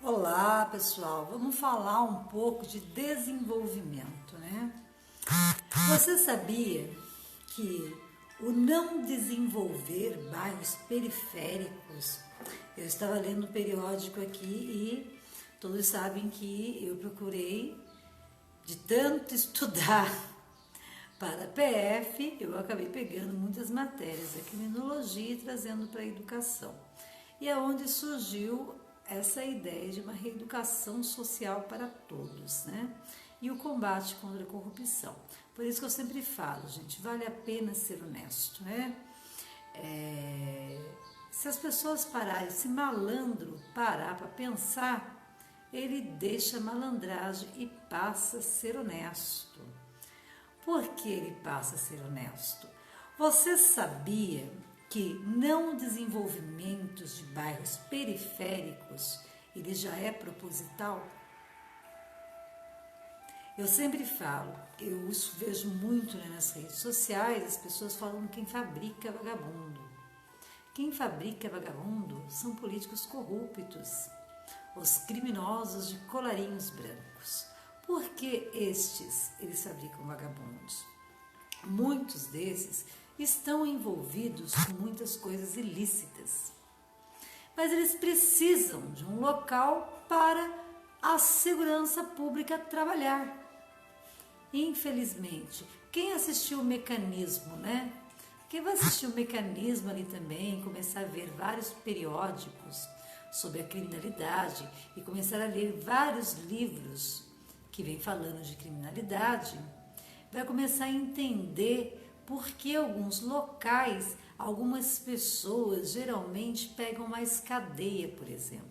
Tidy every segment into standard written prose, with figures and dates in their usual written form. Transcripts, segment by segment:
Olá, pessoal. Vamos falar um pouco de desenvolvimento, né? Você sabia que o não desenvolver bairros periféricos, eu estava lendo um periódico aqui e todos sabem que eu procurei, de tanto estudar para a PF, eu acabei pegando muitas matérias da criminologia e trazendo para a educação. E é onde surgiu essa ideia de uma reeducação social para todos, né? E o combate contra a corrupção. Por isso que eu sempre falo, gente, vale a pena ser honesto, né? Se as pessoas pararem, se malandro parar para pensar, ele deixa a malandragem e passa a ser honesto. Por que ele passa a ser honesto? Você sabia que não desenvolvimentos de bairros periféricos, ele já é proposital? Eu sempre falo, eu isso vejo muito, né, nas redes sociais, as pessoas falando quem fabrica vagabundo. Quem fabrica vagabundo são políticos corruptos, os criminosos de colarinhos brancos. Por que eles fabricam vagabundos? Muitos desses estão envolvidos com muitas coisas ilícitas. Mas eles precisam de um local para a segurança pública trabalhar. Infelizmente, quem assistiu o Mecanismo, né? Quem vai assistir o Mecanismo ali também, começar a ver vários periódicos sobre a criminalidade e começar a ler vários livros que vem falando de criminalidade, vai começar a entender por que alguns locais, algumas pessoas geralmente pegam mais cadeia, por exemplo.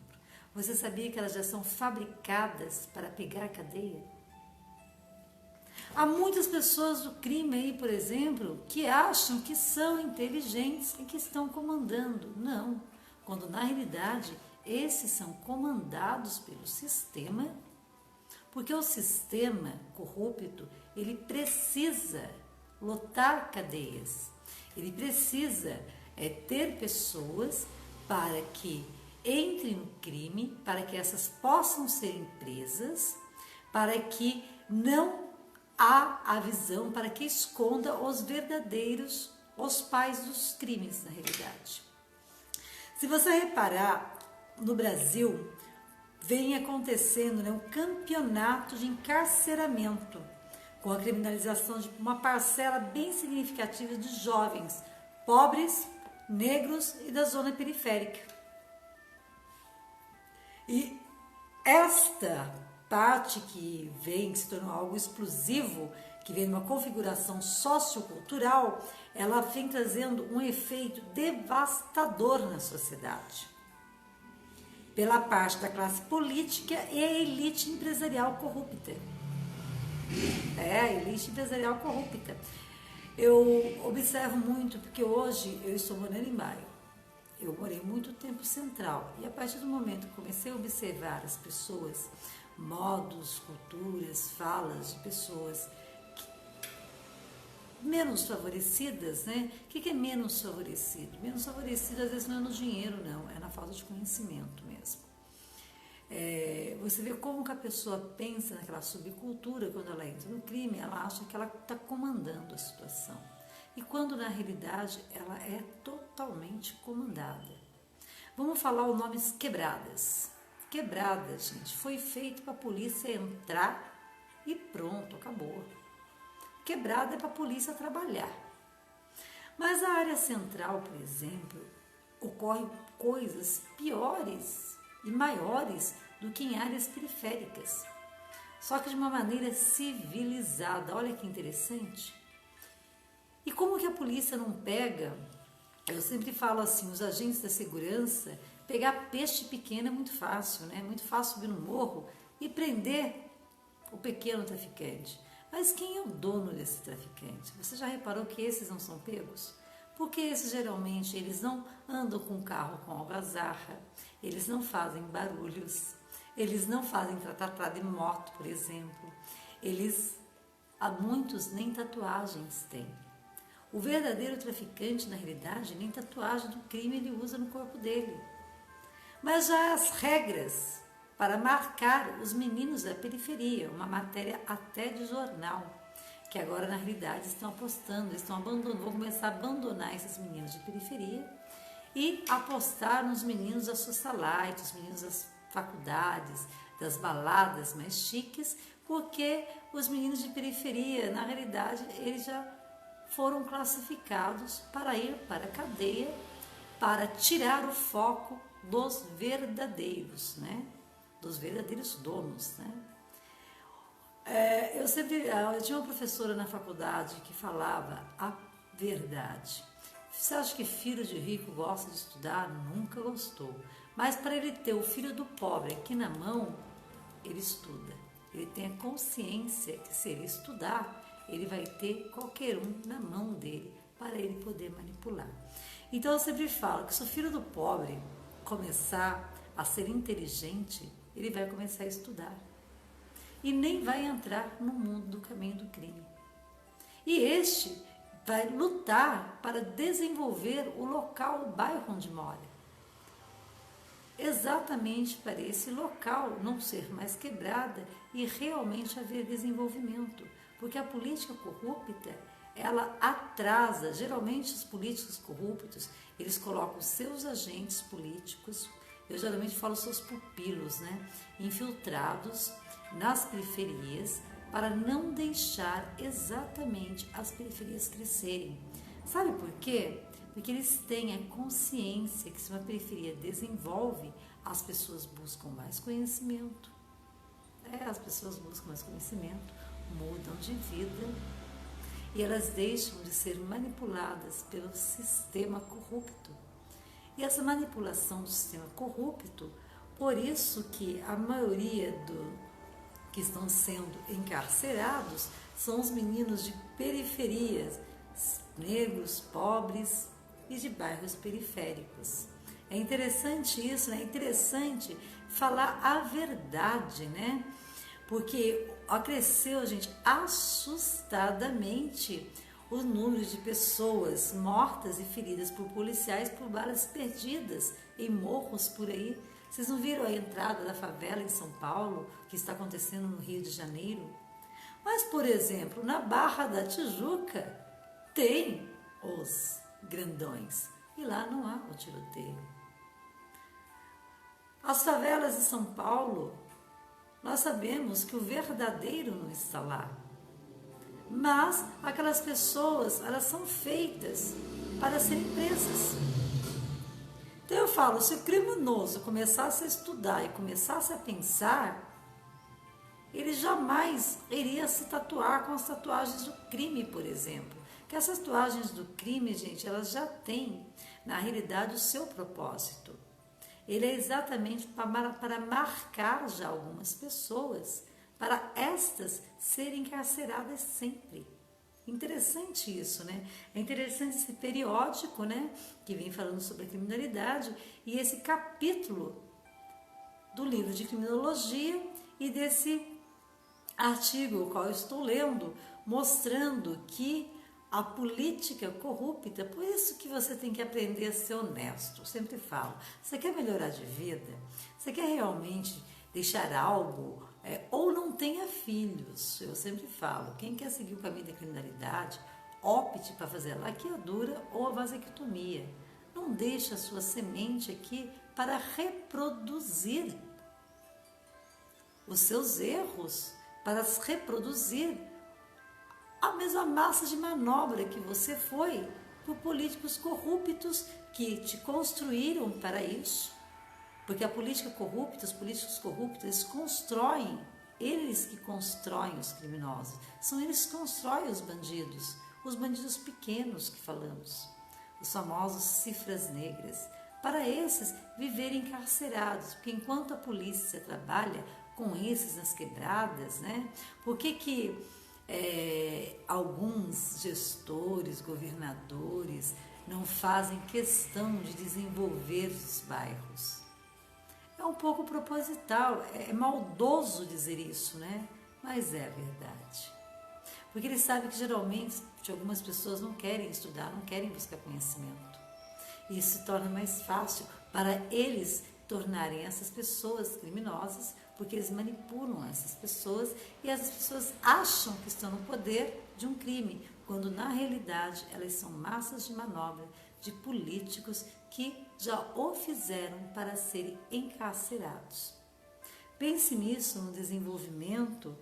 Você sabia que elas já são fabricadas para pegar cadeia? Há muitas pessoas do crime aí, por exemplo, que acham que são inteligentes e que estão comandando. Não, quando na realidade esses são comandados pelo sistema, porque o sistema corrupto, ele precisa lotar cadeias, ele precisa ter pessoas para que entrem no crime, para que essas possam ser presas, para que não há a visão, para que esconda os verdadeiros, os pais dos crimes, na realidade. Se você reparar, no Brasil vem acontecendo, né, um campeonato de encarceramento, com a criminalização de uma parcela bem significativa de jovens pobres, negros e da zona periférica. E esta parte que vem se tornou algo explosivo, que vem numa configuração sociocultural, ela vem trazendo um efeito devastador na sociedade, pela parte da classe política e a elite empresarial corrupta. A elite empresarial corrupta. Eu observo muito, porque hoje eu estou morando em bairro. Eu morei muito tempo central. E a partir do momento que comecei a observar as pessoas, modos, culturas, falas de pessoas menos favorecidas, né? O que é menos favorecido? Menos favorecido às vezes não é no dinheiro, não, é na falta de conhecimento mesmo. Você vê como que a pessoa pensa naquela subcultura, quando ela entra no crime, ela acha que ela está comandando a situação. E quando na realidade ela é totalmente comandada. Vamos falar o nome quebradas. Quebradas, gente, foi feito para a polícia entrar e pronto, acabou. Quebrada é para a polícia trabalhar. Mas a área central, por exemplo, ocorrem coisas piores e maiores do que em áreas periféricas. Só que de uma maneira civilizada. Olha que interessante. E como que a polícia não pega? Eu sempre falo assim, os agentes da segurança, pegar peixe pequeno é muito fácil, né? É muito fácil subir no morro e prender o pequeno traficante. Mas quem é o dono desse traficante? Você já reparou que esses não são pegos? Porque esses geralmente eles não andam com carro com algazarra, eles não fazem barulhos, eles não fazem tratar de moto, por exemplo. Há muitos nem tatuagens têm. O verdadeiro traficante, na realidade, nem tatuagem do crime ele usa no corpo dele. Mas já as regras para marcar os meninos da periferia, uma matéria até de jornal, que agora na realidade estão apostando, vão começar a abandonar esses meninos de periferia e apostar nos meninos da socialite, os meninos das faculdades, das baladas mais chiques, porque os meninos de periferia, na realidade, eles já foram classificados para ir para a cadeia, para tirar o foco dos verdadeiros, né? Dos verdadeiros donos, né? Eu tinha uma professora na faculdade que falava a verdade. Você acha que filho de rico gosta de estudar? Nunca gostou. Mas para ele ter o filho do pobre aqui na mão, ele estuda. Ele tem a consciência que se ele estudar, ele vai ter qualquer um na mão dele para ele poder manipular. Então eu sempre falo que se o filho do pobre começar a ser inteligente, ele vai começar a estudar. E nem vai entrar no mundo do caminho do crime. E este vai lutar para desenvolver o local, o bairro onde mora. Exatamente para esse local não ser mais quebrada e realmente haver desenvolvimento. Porque a política corrupta, ela atrasa, geralmente os políticos corruptos, eles colocam seus agentes políticos, eu geralmente falo seus pupilos, né, infiltrados nas periferias, para não deixar exatamente as periferias crescerem. Sabe por quê? Porque eles têm a consciência que se uma periferia desenvolve, as pessoas buscam mais conhecimento. As pessoas buscam mais conhecimento, mudam de vida e elas deixam de ser manipuladas pelo sistema corrupto. E essa manipulação do sistema corrupto, por isso que a maioria que estão sendo encarcerados são os meninos de periferias, negros, pobres e de bairros periféricos. É interessante isso, né? É interessante falar a verdade, né? Porque cresceu, gente, assustadamente o número de pessoas mortas e feridas por policiais por balas perdidas em morros por aí. Vocês não viram a entrada da favela em São Paulo, que está acontecendo no Rio de Janeiro? Mas, por exemplo, na Barra da Tijuca tem os grandões e lá não há o tiroteio. As favelas de São Paulo, nós sabemos que o verdadeiro não está lá. Mas aquelas pessoas, elas são feitas para serem presas. Então eu falo, se o criminoso começasse a estudar e começasse a pensar, ele jamais iria se tatuar com as tatuagens do crime, por exemplo. Que essas tatuagens do crime, gente, elas já têm, na realidade, o seu propósito. Ele é exatamente para marcar já algumas pessoas, para estas serem encarceradas sempre. Interessante isso, né? É interessante esse periódico, né, que vem falando sobre a criminalidade e esse capítulo do livro de criminologia e desse artigo, o qual eu estou lendo, mostrando que a política corrupta, por isso que você tem que aprender a ser honesto. Eu sempre falo, você quer melhorar de vida? Você quer realmente deixar algo, ou não tenha filhos? Eu sempre falo, quem quer seguir o caminho da criminalidade, opte para fazer a laqueadura ou a vasectomia. Não deixe a sua semente aqui para reproduzir os seus erros, para reproduzir a mesma massa de manobra que você foi por políticos corruptos que te construíram para isso. Porque a política corrupta, os políticos corruptos, eles que constroem os criminosos, são eles que constroem os bandidos pequenos que falamos, os famosos cifras negras, para esses viverem encarcerados, porque enquanto a polícia trabalha com esses nas quebradas, né? Por que alguns gestores, governadores não fazem questão de desenvolver os bairros? É um pouco proposital, é maldoso dizer isso, né? Mas é verdade. Porque eles sabem que geralmente algumas pessoas não querem estudar, não querem buscar conhecimento. E isso se torna mais fácil para eles tornarem essas pessoas criminosas, porque eles manipulam essas pessoas e essas pessoas acham que estão no poder de um crime, quando na realidade elas são massas de manobra de políticos que já o fizeram para serem encarcerados. Pense nisso no desenvolvimento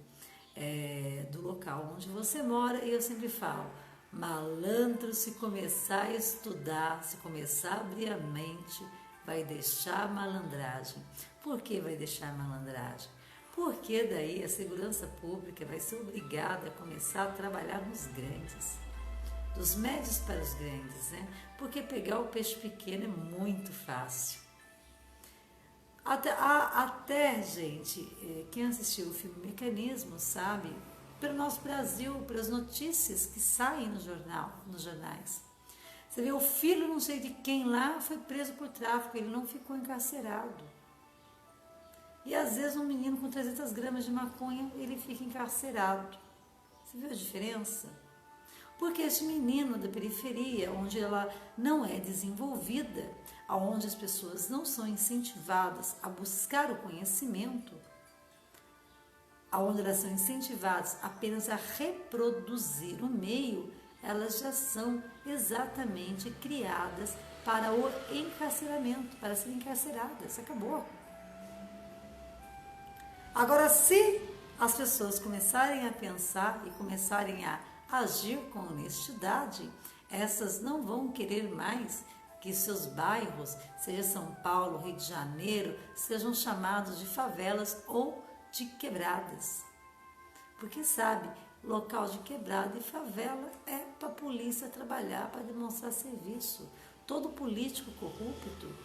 do local onde você mora, e eu sempre falo, malandro, se começar a estudar, se começar a abrir a mente, vai deixar a malandragem. Por que vai deixar a malandragem? Porque daí a segurança pública vai ser obrigada a começar a trabalhar nos grandes, dos médios para os grandes, né? Porque pegar o peixe pequeno é muito fácil. Até gente, quem assistiu o filme Mecanismo sabe, pelo nosso Brasil, pelas notícias que saem nos jornais. Você vê, o filho não sei de quem lá foi preso por tráfico, ele não ficou encarcerado. E às vezes um menino com 300 gramas de maconha, ele fica encarcerado. Você viu a diferença? Porque esse menino da periferia, onde ela não é desenvolvida, onde as pessoas não são incentivadas a buscar o conhecimento, onde elas são incentivadas apenas a reproduzir o meio, elas já são exatamente criadas para o encarceramento, para serem encarceradas. Acabou. Agora, se as pessoas começarem a pensar e começarem a agir com honestidade, essas não vão querer mais que seus bairros, seja São Paulo, Rio de Janeiro, sejam chamados de favelas ou de quebradas. Porque sabe, local de quebrada e favela é para a polícia trabalhar, para demonstrar serviço. Todo político corrupto,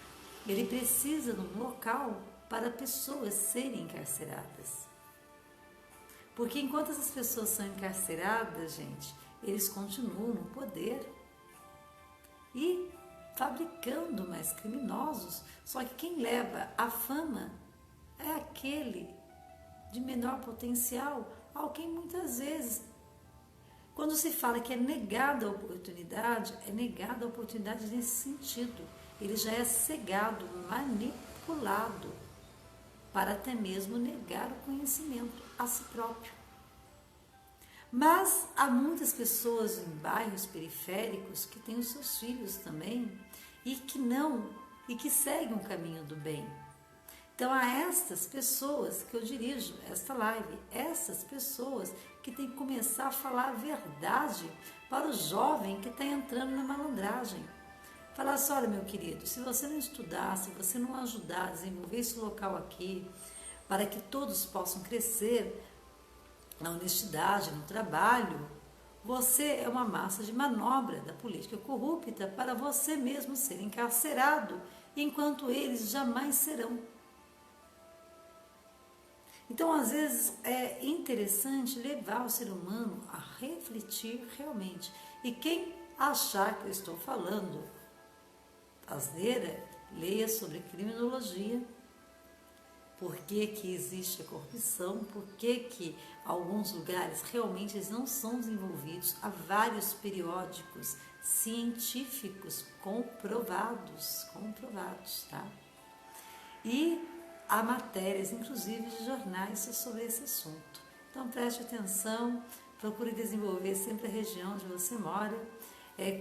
ele precisa de um local para pessoas serem encarceradas. Porque enquanto essas pessoas são encarceradas, gente, eles continuam no poder e fabricando mais criminosos. Só que quem leva a fama é aquele de menor potencial, ao quem muitas vezes, quando se fala que é negada a oportunidade, é negada a oportunidade nesse sentido. Ele já é cegado, manipulado, para até mesmo negar o conhecimento a si próprio. Mas há muitas pessoas em bairros periféricos que têm os seus filhos também e que seguem o caminho do bem. Então, a estas pessoas que eu dirijo esta live, essas pessoas que têm que começar a falar a verdade para o jovem que está entrando na malandragem. Falar assim, olha, meu querido, se você não estudar, se você não ajudar a desenvolver esse local aqui, para que todos possam crescer na honestidade, no trabalho, você é uma massa de manobra da política corrupta para você mesmo ser encarcerado, enquanto eles jamais serão. Então, às vezes, é interessante levar o ser humano a refletir realmente. E quem achar que eu estou falando asneira, leia sobre criminologia, por que existe a corrupção, por que alguns lugares realmente eles não são desenvolvidos. Há vários periódicos científicos comprovados, tá? E há matérias, inclusive de jornais, sobre esse assunto. Então preste atenção, procure desenvolver sempre a região onde você mora,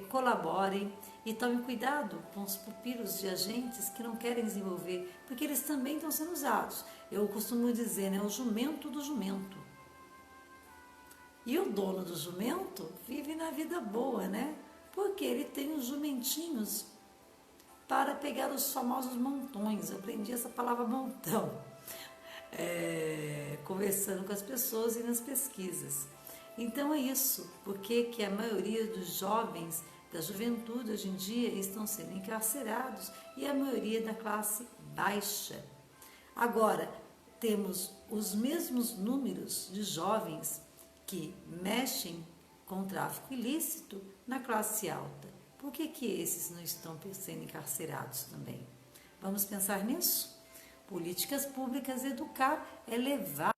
colaborem e tomem cuidado com os pupilos de agentes que não querem desenvolver, porque eles também estão sendo usados. Eu costumo dizer, né, o jumento do jumento. E o dono do jumento vive na vida boa, né? Porque ele tem os jumentinhos para pegar os famosos montões. Eu aprendi essa palavra montão, conversando com as pessoas e nas pesquisas. Então é isso, porque que a maioria dos jovens, da juventude hoje em dia, estão sendo encarcerados e a maioria da classe baixa. Agora, temos os mesmos números de jovens que mexem com tráfico ilícito na classe alta. Por que esses não estão sendo encarcerados também? Vamos pensar nisso? Políticas públicas, educar é levar